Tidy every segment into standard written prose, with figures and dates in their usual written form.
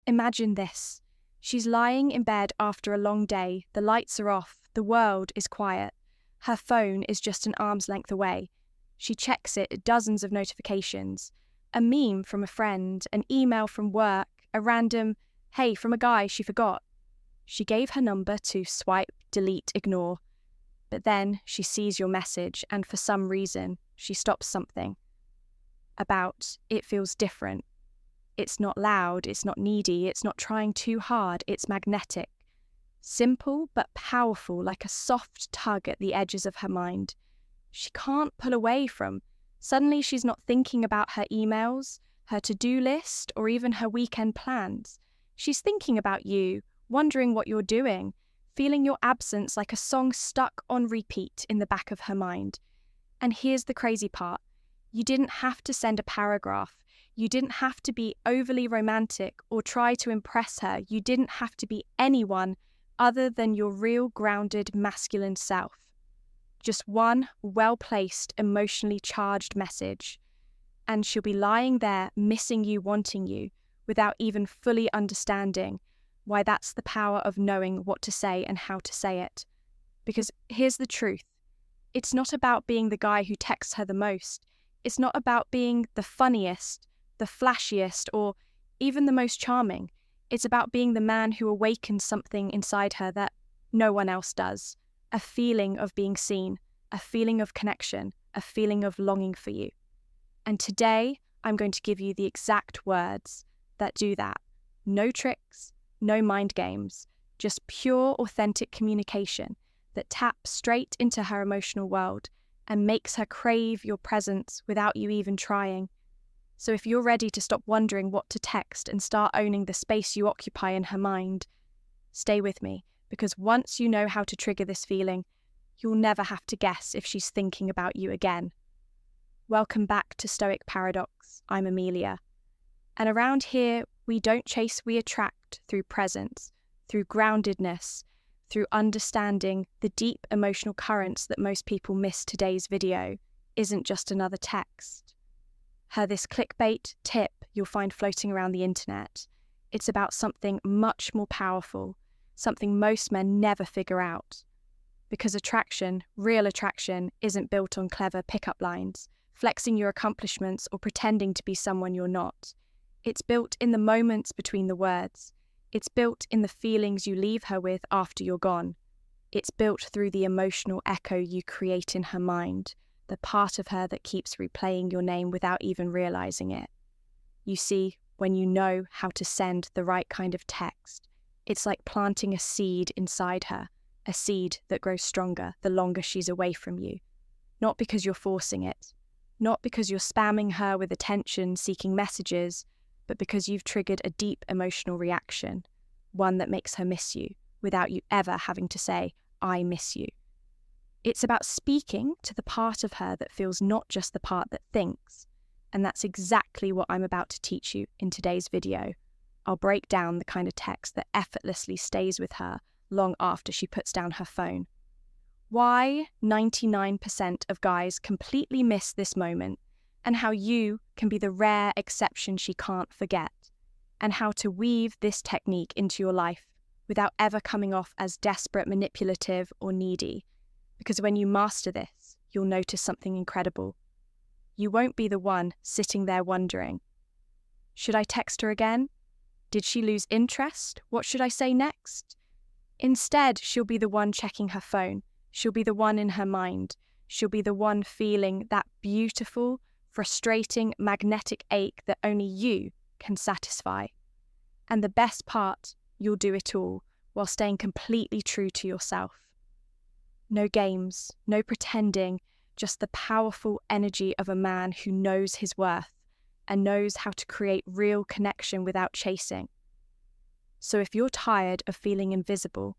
Imagine this. She's lying in bed after a long day, the lights are off, the world is quiet. Her phone is just an arm's length away. She checks it, dozens of notifications. A meme from a friend, an email from work, a random hey from a guy she forgot. She gave her number to swipe, delete, ignore. But then she sees your message and for some reason she stops something. It feels different. It's not loud, it's not needy, it's not trying too hard, it's magnetic. Simple but powerful, like a soft tug at the edges of her mind. She can't pull away from. Suddenly she's not thinking about her emails, her to-do list, or even her weekend plans. She's thinking about you, wondering what you're doing, feeling your absence like a song stuck on repeat in the back of her mind. And here's the crazy part. You didn't have to send a paragraph. You didn't have to be overly romantic or try to impress her. You didn't have to be anyone other than your real grounded masculine self. Just one well-placed, emotionally charged message. And she'll be lying there, missing you, wanting you, without even fully understanding why. That's the power of knowing what to say and how to say it. Because here's the truth. It's not about being the guy who texts her the most. It's not about being the funniest, the flashiest, or even the most charming. It's about being the man who awakens something inside her that no one else does. A feeling of being seen, a feeling of connection, a feeling of longing for you. And today, I'm going to give you the exact words that do that. No tricks, no mind games, just pure, authentic communication that taps straight into her emotional world and makes her crave your presence without you even trying. So if you're ready to stop wondering what to text and start owning the space you occupy in her mind, stay with me, because once you know how to trigger this feeling, you'll never have to guess if she's thinking about you again. Welcome back to Stoic Paradox. I'm Amelia. And around here, we don't chase, we attract through presence, through groundedness, through understanding the deep emotional currents that most people miss. Today's video isn't just another text. This clickbait tip you'll find floating around the internet. It's about something much more powerful, something most men never figure out. Because attraction, real attraction, isn't built on clever pickup lines, flexing your accomplishments or pretending to be someone you're not. It's built in the moments between the words. It's built in the feelings you leave her with after you're gone. It's built through the emotional echo you create in her mind, the part of her that keeps replaying your name without even realizing it. You see, when you know how to send the right kind of text, it's like planting a seed inside her, a seed that grows stronger the longer she's away from you. Not because you're forcing it, not because you're spamming her with attention-seeking messages, but because you've triggered a deep emotional reaction, one that makes her miss you, without you ever having to say, I miss you. It's about speaking to the part of her that feels not just the part that thinks, and that's exactly what I'm about to teach you in today's video. I'll break down the kind of text that effortlessly stays with her long after she puts down her phone. Why 99% of guys completely miss this moment, and how you can be the rare exception she can't forget, and how to weave this technique into your life without ever coming off as desperate, manipulative, or needy. Because when you master this, you'll notice something incredible. You won't be the one sitting there wondering, should I text her again? Did she lose interest? What should I say next? Instead, she'll be the one checking her phone. She'll be the one in her mind. She'll be the one feeling that beautiful, frustrating, magnetic ache that only you can satisfy. And the best part, you'll do it all while staying completely true to yourself. No games, no pretending, just the powerful energy of a man who knows his worth and knows how to create real connection without chasing. So if you're tired of feeling invisible,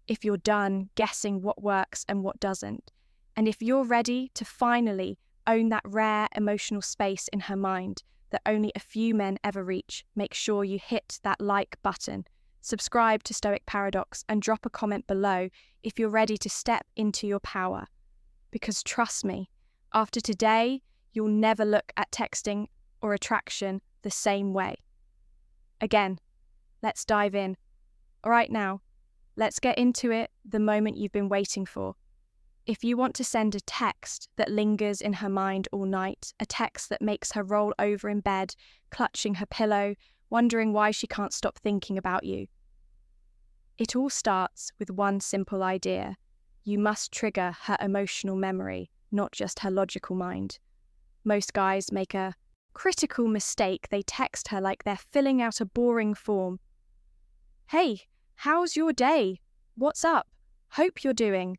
if you're done guessing what works and what doesn't, and if you're ready to finally own that rare emotional space in her mind that only a few men ever reach, make sure you hit that like button, subscribe to Stoic Paradox, and drop a comment below if you're ready to step into your power. Because trust me, after today, you'll never look at texting or attraction the same way. Again, Let's dive in. All right, now, let's get into it, the moment you've been waiting for. If you want to send a text that lingers in her mind all night, a text that makes her roll over in bed, clutching her pillow, wondering why she can't stop thinking about you. It all starts with one simple idea. You must trigger her emotional memory, not just her logical mind. Most guys make a critical mistake. They text her like they're filling out a boring form. Hey, how's your day? What's up? Hope you're doing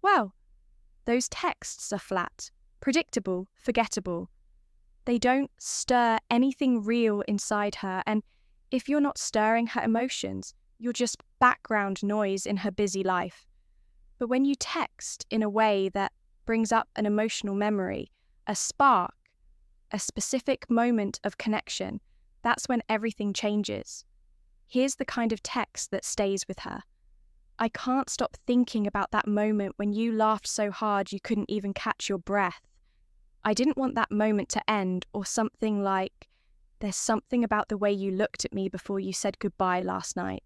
well. Those texts are flat, predictable, forgettable. They don't stir anything real inside her, and if you're not stirring her emotions, you're just background noise in her busy life. But when you text in a way that brings up an emotional memory, a spark, a specific moment of connection, that's when everything changes. Here's the kind of text that stays with her. I can't stop thinking about that moment when you laughed so hard you couldn't even catch your breath. I didn't want that moment to end, or something like, there's something about the way you looked at me before you said goodbye last night.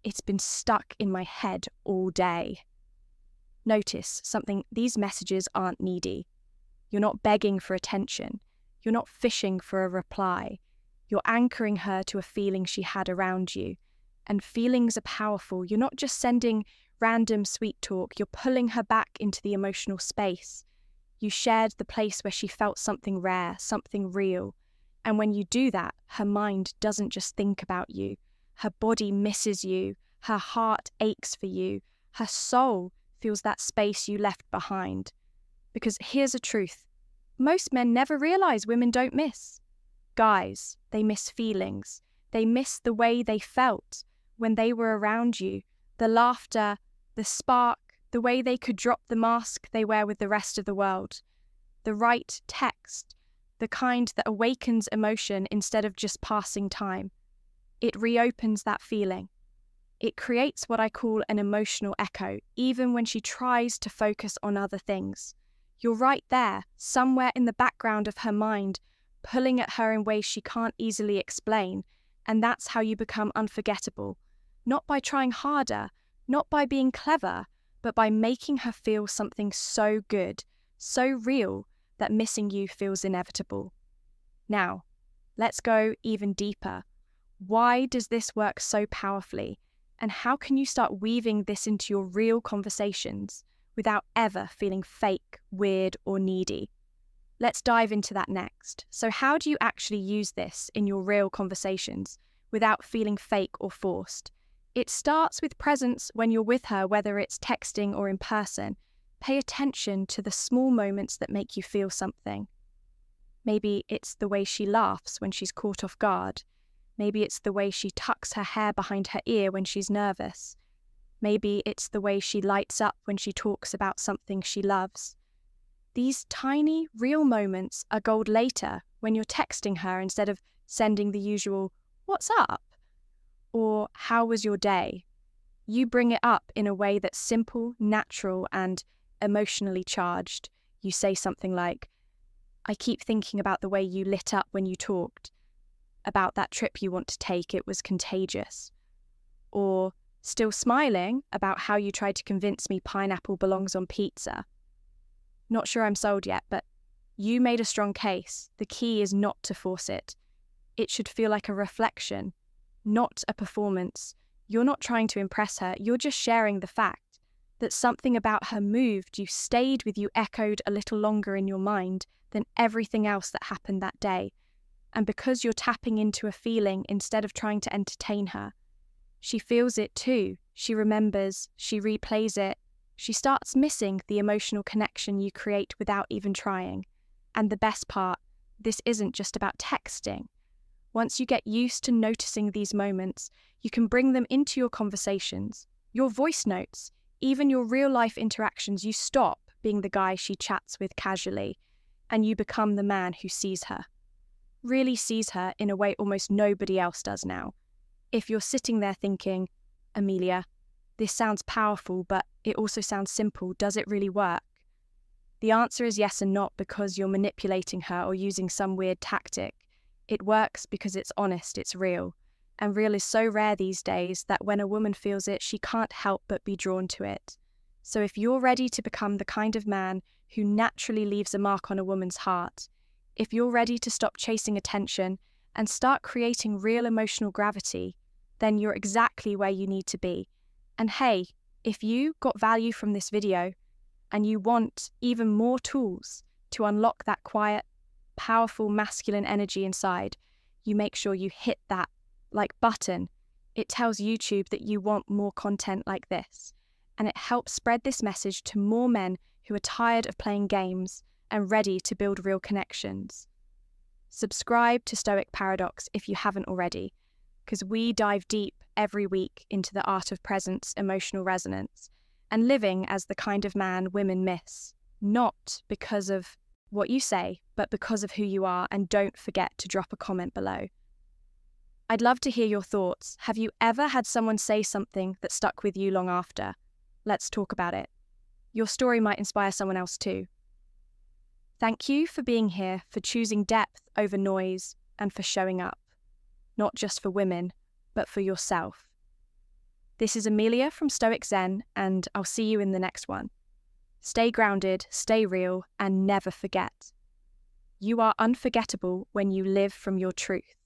It's been stuck in my head all day. Notice something, these messages aren't needy. You're not begging for attention. You're not fishing for a reply. You're anchoring her to a feeling she had around you. And feelings are powerful. You're not just sending random sweet talk. You're pulling her back into the emotional space. You shared the place where she felt something rare, something real. And when you do that, her mind doesn't just think about you. Her body misses you. Her heart aches for you. Her soul feels that space you left behind. Because here's a truth. Most men never realize women don't miss. Guys, they miss feelings. They miss the way they felt when they were around you, the laughter, the spark, the way they could drop the mask they wear with the rest of the world. The right text, the kind that awakens emotion instead of just passing time. It reopens that feeling. It creates what I call an emotional echo, even when she tries to focus on other things. You're right there, somewhere in the background of her mind, pulling at her in ways she can't easily explain, and that's how you become unforgettable. Not by trying harder, not by being clever, but by making her feel something so good, so real, that missing you feels inevitable. Now, let's go even deeper. Why does this work so powerfully? And how can you start weaving this into your real conversations without ever feeling fake, weird, or needy? Let's dive into that next. So how do you actually use this in your real conversations without feeling fake or forced? It starts with presence when you're with her, whether it's texting or in person. Pay attention to the small moments that make you feel something. Maybe it's the way she laughs when she's caught off guard. Maybe it's the way she tucks her hair behind her ear when she's nervous. Maybe it's the way she lights up when she talks about something she loves. These tiny, real moments are gold later when you're texting her instead of sending the usual, "What's up?" or "How was your day?" You bring it up in a way that's simple, natural, and emotionally charged. You say something like, "I keep thinking about the way you lit up when you talked about that trip you want to take. It was contagious." Or, "Still smiling about how you tried to convince me pineapple belongs on pizza. Not sure I'm sold yet, but you made a strong case. The key is not to force it. It should feel like a reflection, not a performance. You're not trying to impress her. You're just sharing the fact that something about her moved you, stayed with you, echoed a little longer in your mind than everything else that happened that day. And because you're tapping into a feeling instead of trying to entertain her, she feels it too. She remembers, she replays it. She starts missing the emotional connection you create without even trying. And the best part, this isn't just about texting. Once you get used to noticing these moments, you can bring them into your conversations, your voice notes, even your real-life interactions. You stop being the guy she chats with casually, and you become the man who sees her. Really sees her in a way almost nobody else does now. If you're sitting there thinking, "Amelia, this sounds powerful, but it also sounds simple. Does it really work?" The answer is yes and not because you're manipulating her or using some weird tactic. It works because it's honest, it's real. And real is so rare these days that when a woman feels it, she can't help but be drawn to it. So if you're ready to become the kind of man who naturally leaves a mark on a woman's heart, if you're ready to stop chasing attention and start creating real emotional gravity, then you're exactly where you need to be. And hey, if you got value from this video and you want even more tools to unlock that quiet, powerful masculine energy inside, you make sure you hit that like button. It tells YouTube that you want more content like this, and it helps spread this message to more men who are tired of playing games and ready to build real connections. Subscribe to Stoic Paradox if you haven't already, because we dive deep every week into the art of presence, emotional resonance, and living as the kind of man women miss, not because of what you say, but because of who you are. And don't forget to drop a comment below. I'd love to hear your thoughts. Have you ever had someone say something that stuck with you long after? Let's talk about it. Your story might inspire someone else too. Thank you for being here, for choosing depth over noise, and for showing up. Not just for women, but for yourself. This is Amelia from Stoic Zen, and I'll see you in the next one. Stay grounded, stay real, and never forget. You are unforgettable when you live from your truth.